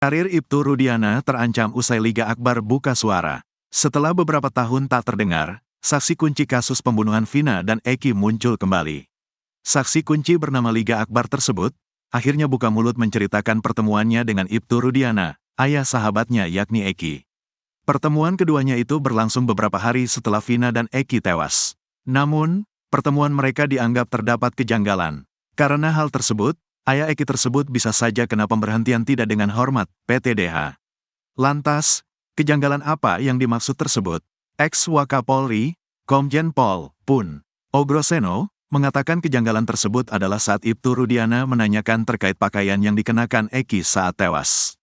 Karir Ibtu Rudiana terancam usai Liga Akbar buka suara. Setelah beberapa tahun tak terdengar, saksi kunci kasus pembunuhan Vina dan Eki muncul kembali. Saksi kunci bernama Liga Akbar tersebut, akhirnya buka mulut menceritakan pertemuannya dengan Ibtu Rudiana, ayah sahabatnya yakni Eki. Pertemuan keduanya itu berlangsung beberapa hari setelah Vina dan Eki tewas. Namun, pertemuan mereka dianggap terdapat kejanggalan. Karena hal tersebut, ayah Eki tersebut bisa saja kena pemberhentian tidak dengan hormat, PTDH. Lantas, kejanggalan apa yang dimaksud tersebut? Ex-Wakapolri, Komjen Pol. Pun. Ogroseno, mengatakan kejanggalan tersebut adalah saat Ibtu Rudiana menanyakan terkait pakaian yang dikenakan Eki saat tewas.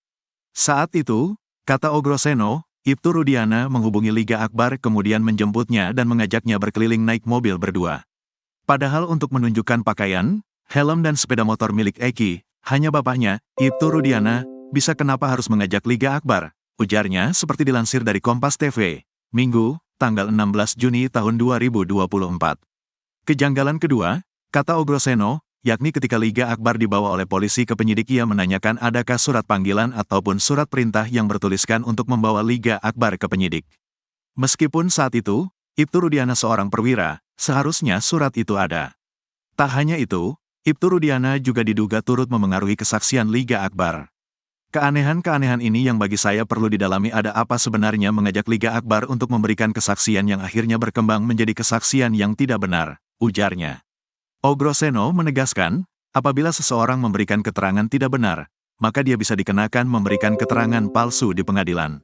Saat itu, kata Ogroseno, Ibtu Rudiana menghubungi Liga Akbar kemudian menjemputnya dan mengajaknya berkeliling naik mobil berdua. Padahal untuk menunjukkan pakaian, helm dan sepeda motor milik Eki, hanya bapaknya, Ibtu Rudiana, bisa kenapa harus mengajak Liga Akbar, ujarnya seperti dilansir dari Kompas TV, Minggu, tanggal 16 Juni tahun 2024. Kejanggalan kedua, kata Ogroseno, yakni ketika Liga Akbar dibawa oleh polisi ke penyidik ia menanyakan adakah surat panggilan ataupun surat perintah yang bertuliskan untuk membawa Liga Akbar ke penyidik. Meskipun saat itu, Ibtu Rudiana seorang perwira, seharusnya surat itu ada. Tak hanya itu, Ibtu Rudiana juga diduga turut memengaruhi kesaksian Liga Akbar. Keanehan-keanehan ini yang bagi saya perlu didalami ada apa sebenarnya mengajak Liga Akbar untuk memberikan kesaksian yang akhirnya berkembang menjadi kesaksian yang tidak benar, ujarnya. Ogroseno menegaskan, apabila seseorang memberikan keterangan tidak benar, maka dia bisa dikenakan memberikan keterangan palsu di pengadilan.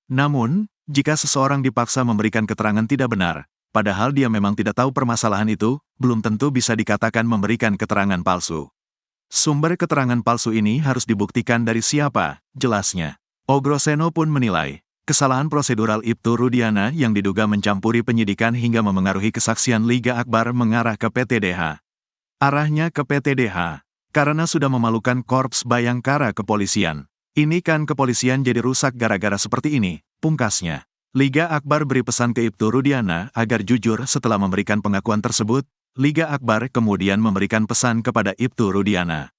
Namun, jika seseorang dipaksa memberikan keterangan tidak benar, padahal dia memang tidak tahu permasalahan itu, belum tentu bisa dikatakan memberikan keterangan palsu. Sumber keterangan palsu ini harus dibuktikan dari siapa, jelasnya. Ogroseno pun menilai, kesalahan prosedural Ibtu Rudiana yang diduga mencampuri penyidikan hingga memengaruhi kesaksian Liga Akbar mengarah ke PTDH. Arahnya ke PTDH, karena sudah memalukan Korps Bayangkara Kepolisian. Ini kan kepolisian jadi rusak gara-gara seperti ini, pungkasnya. Liga Akbar beri pesan ke Ibtu Rudiana agar jujur setelah memberikan pengakuan tersebut. Liga Akbar kemudian memberikan pesan kepada Ibtu Rudiana.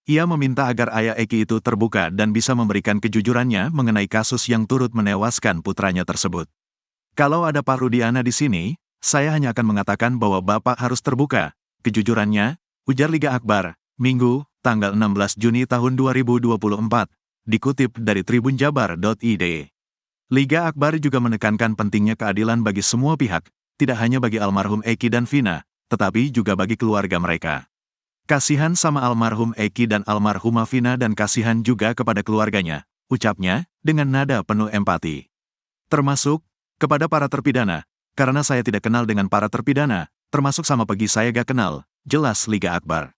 Ia meminta agar ayah Eki itu terbuka dan bisa memberikan kejujurannya mengenai kasus yang turut menewaskan putranya tersebut. Kalau ada Pak Rudiana di sini, saya hanya akan mengatakan bahwa Bapak harus terbuka. Kejujurannya, ujar Liga Akbar, Minggu, tanggal 16 Juni tahun 2024, dikutip dari tribunjabar.id. Liga Akbar juga menekankan pentingnya keadilan bagi semua pihak, tidak hanya bagi almarhum Eki dan Vina, tetapi juga bagi keluarga mereka. Kasihan sama almarhum Eki dan almarhumah Vina dan kasihan juga kepada keluarganya, ucapnya, dengan nada penuh empati. Termasuk, kepada para terpidana, karena saya tidak kenal dengan para terpidana, termasuk sama Pegi saya gak kenal, jelas Liga Akbar.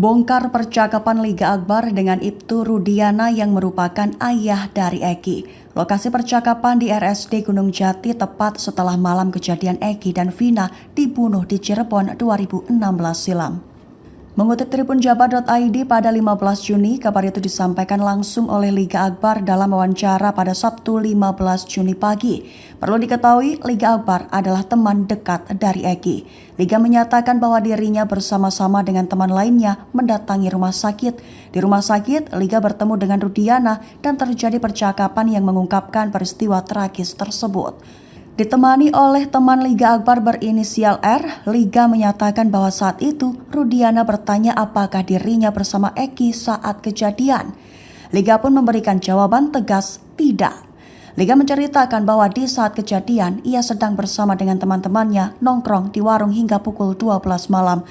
Bongkar percakapan Liga Akbar dengan Ibtu Rudiana yang merupakan ayah dari Eki. Lokasi percakapan di RSD Gunung Jati tepat setelah malam kejadian Eki dan Vina dibunuh di Cirebon 2016 silam. Mengutip tribunjabar.id pada 15 Juni, kabar itu disampaikan langsung oleh Liga Akbar dalam wawancara pada Sabtu 15 Juni pagi. Perlu diketahui, Liga Akbar adalah teman dekat dari Eki. Liga menyatakan bahwa dirinya bersama-sama dengan teman lainnya mendatangi rumah sakit. Di rumah sakit, Liga bertemu dengan Rudiana dan terjadi percakapan yang mengungkapkan peristiwa tragis tersebut. Ditemani oleh teman Liga Akbar berinisial R, Liga menyatakan bahwa saat itu Rudiana bertanya apakah dirinya bersama Eki saat kejadian. Liga pun memberikan jawaban tegas, tidak. Liga menceritakan bahwa di saat kejadian ia sedang bersama dengan teman-temannya nongkrong di warung hingga pukul 12 malam.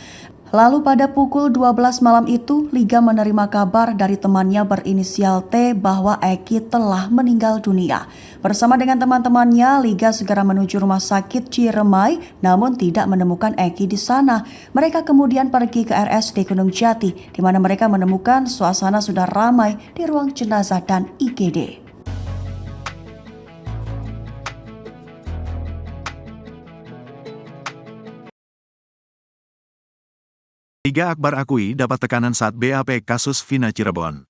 Lalu pada pukul 12 malam itu, Liga menerima kabar dari temannya berinisial T bahwa Eki telah meninggal dunia. Bersama dengan teman-temannya, Liga segera menuju rumah sakit Ciremai, namun tidak menemukan Eki di sana. Mereka kemudian pergi ke RSD Gunung Jati, di mana mereka menemukan suasana sudah ramai di ruang jenazah dan IGD. Liga Akbar akui dapat tekanan saat BAP kasus Vina Cirebon.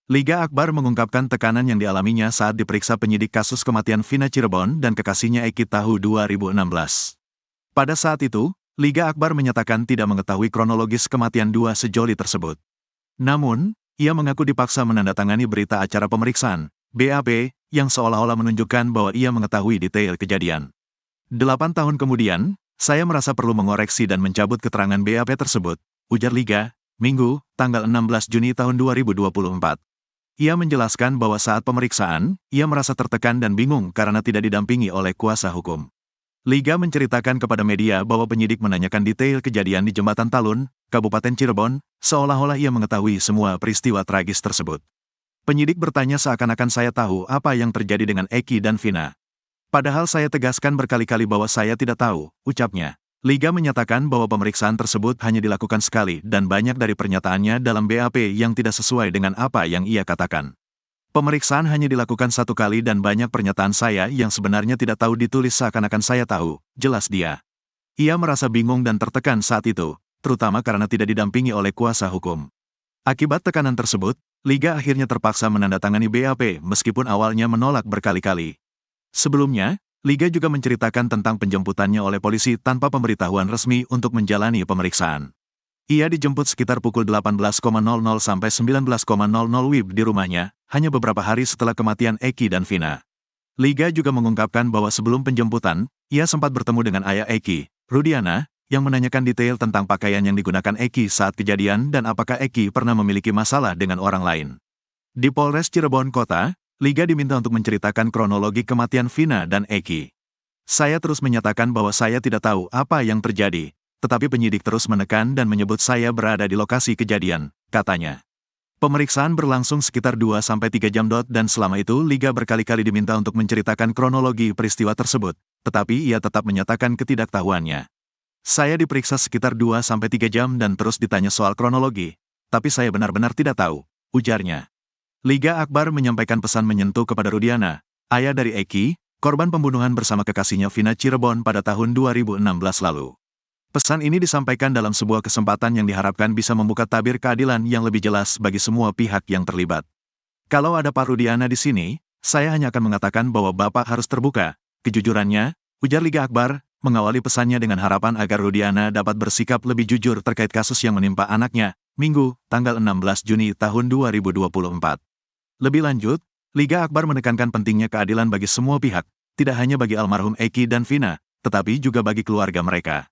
Liga Akbar mengungkapkan tekanan yang dialaminya saat diperiksa penyidik kasus kematian Vina Cirebon dan kekasihnya Eki tahun 2016. Pada saat itu, Liga Akbar menyatakan tidak mengetahui kronologis kematian dua sejoli tersebut. Namun, ia mengaku dipaksa menandatangani berita acara pemeriksaan, BAP, yang seolah-olah menunjukkan bahwa ia mengetahui detail kejadian. 8 tahun kemudian, saya merasa perlu mengoreksi dan mencabut keterangan BAP tersebut, ujar Liga, Minggu, tanggal 16 Juni tahun 2024. Ia menjelaskan bahwa saat pemeriksaan, ia merasa tertekan dan bingung karena tidak didampingi oleh kuasa hukum. Liga menceritakan kepada media bahwa penyidik menanyakan detail kejadian di Jembatan Talun, Kabupaten Cirebon, seolah-olah ia mengetahui semua peristiwa tragis tersebut. Penyidik bertanya seakan-akan saya tahu apa yang terjadi dengan Eki dan Vina. Padahal saya tegaskan berkali-kali bahwa saya tidak tahu, ucapnya. Liga menyatakan bahwa pemeriksaan tersebut hanya dilakukan sekali dan banyak dari pernyataannya dalam BAP yang tidak sesuai dengan apa yang ia katakan. Pemeriksaan hanya dilakukan satu kali dan banyak pernyataan saya yang sebenarnya tidak tahu ditulis seakan-akan saya tahu, jelas dia. Ia merasa bingung dan tertekan saat itu, terutama karena tidak didampingi oleh kuasa hukum. Akibat tekanan tersebut, Liga akhirnya terpaksa menandatangani BAP meskipun awalnya menolak berkali-kali. Sebelumnya, Liga juga menceritakan tentang penjemputannya oleh polisi tanpa pemberitahuan resmi untuk menjalani pemeriksaan. Ia dijemput sekitar pukul 18.00 sampai 19.00 WIB di rumahnya, hanya beberapa hari setelah kematian Eki dan Vina. Liga juga mengungkapkan bahwa sebelum penjemputan, ia sempat bertemu dengan ayah Eki, Rudiana, yang menanyakan detail tentang pakaian yang digunakan Eki saat kejadian dan apakah Eki pernah memiliki masalah dengan orang lain. Di Polres Cirebon Kota, Liga diminta untuk menceritakan kronologi kematian Vina dan Eki. Saya terus menyatakan bahwa saya tidak tahu apa yang terjadi, tetapi penyidik terus menekan dan menyebut saya berada di lokasi kejadian, katanya. Pemeriksaan berlangsung sekitar 2-3 jam dan selama itu Liga berkali-kali diminta untuk menceritakan kronologi peristiwa tersebut, tetapi ia tetap menyatakan ketidaktahuannya. Saya diperiksa sekitar 2-3 jam dan terus ditanya soal kronologi, tapi saya benar-benar tidak tahu, ujarnya. Liga Akbar menyampaikan pesan menyentuh kepada Rudiana, ayah dari Eki, korban pembunuhan bersama kekasihnya Vina Cirebon pada tahun 2016 lalu. Pesan ini disampaikan dalam sebuah kesempatan yang diharapkan bisa membuka tabir keadilan yang lebih jelas bagi semua pihak yang terlibat. Kalau ada Pak Rudiana di sini, saya hanya akan mengatakan bahwa Bapak harus terbuka, kejujurannya, ujar Liga Akbar, mengawali pesannya dengan harapan agar Rudiana dapat bersikap lebih jujur terkait kasus yang menimpa anaknya, Minggu, tanggal 16 Juni tahun 2024. Lebih lanjut, Liga Akbar menekankan pentingnya keadilan bagi semua pihak, tidak hanya bagi almarhum Eki dan Vina, tetapi juga bagi keluarga mereka.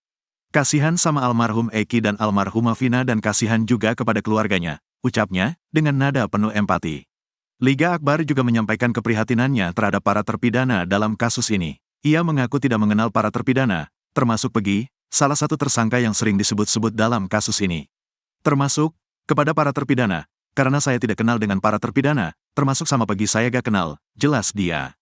Kasihan sama almarhum Eki dan almarhumah Vina dan kasihan juga kepada keluarganya, ucapnya, dengan nada penuh empati. Liga Akbar juga menyampaikan keprihatinannya terhadap para terpidana dalam kasus ini. Ia mengaku tidak mengenal para terpidana, termasuk Pegi, salah satu tersangka yang sering disebut-sebut dalam kasus ini. Termasuk, kepada para terpidana, karena saya tidak kenal dengan para terpidana, termasuk sama Pegi saya gak kenal, jelas dia.